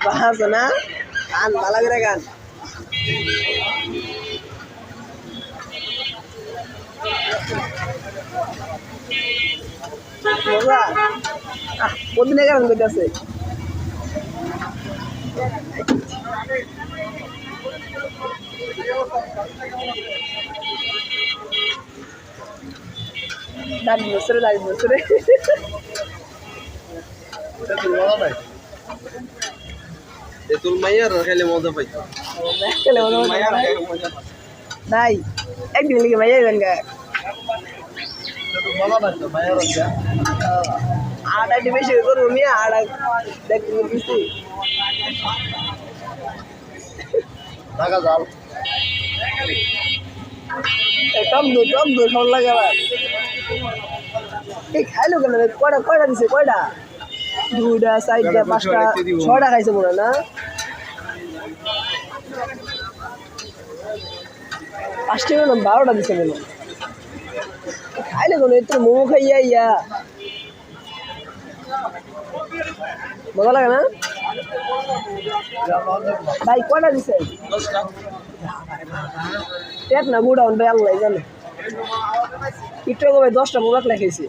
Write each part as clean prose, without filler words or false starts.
bahasa na kan malah kira kan masa কোনদিন কেন করতেছে দাঁড়িয়ে বসে তেতুল মাইয়ার খেলে মজা পাই খেলে মজা নাই একদিন লিখে ভাইয়া যাবেন গা আটা বেশি করবো মিয়া আটা দেখতে দিচ্ছি টাকা জাল টক দু সব লাগে আবার এই খাইলো কেন কয়টা দিছে কয়টা 2টা 4টা 5টা 6টা খাইছে মনে না 5টা না 12টা দিছে মনে খাইলে কেন এত মোমো খাইয়া ইয়া মজা লাগে না ভাই কয়টা দিছে 10টা পেট না বুড়া ভাই আল্লাহ জানে একটু ভাই 10টা মোমো খাইছে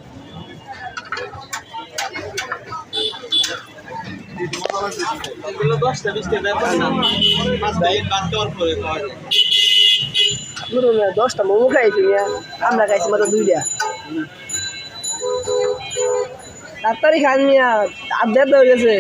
এগুলো 10টা 20টা ব্যাপার না 5 দিন বাদ দেওয়ার পরে খাওয়া যায় পুরো 10টা মোমো খাইছি মিয়া আমরা খাইছি মাত্র 2টা তাড়াতাড়ি খান মিয়া আড্ডা হয়ে গেছে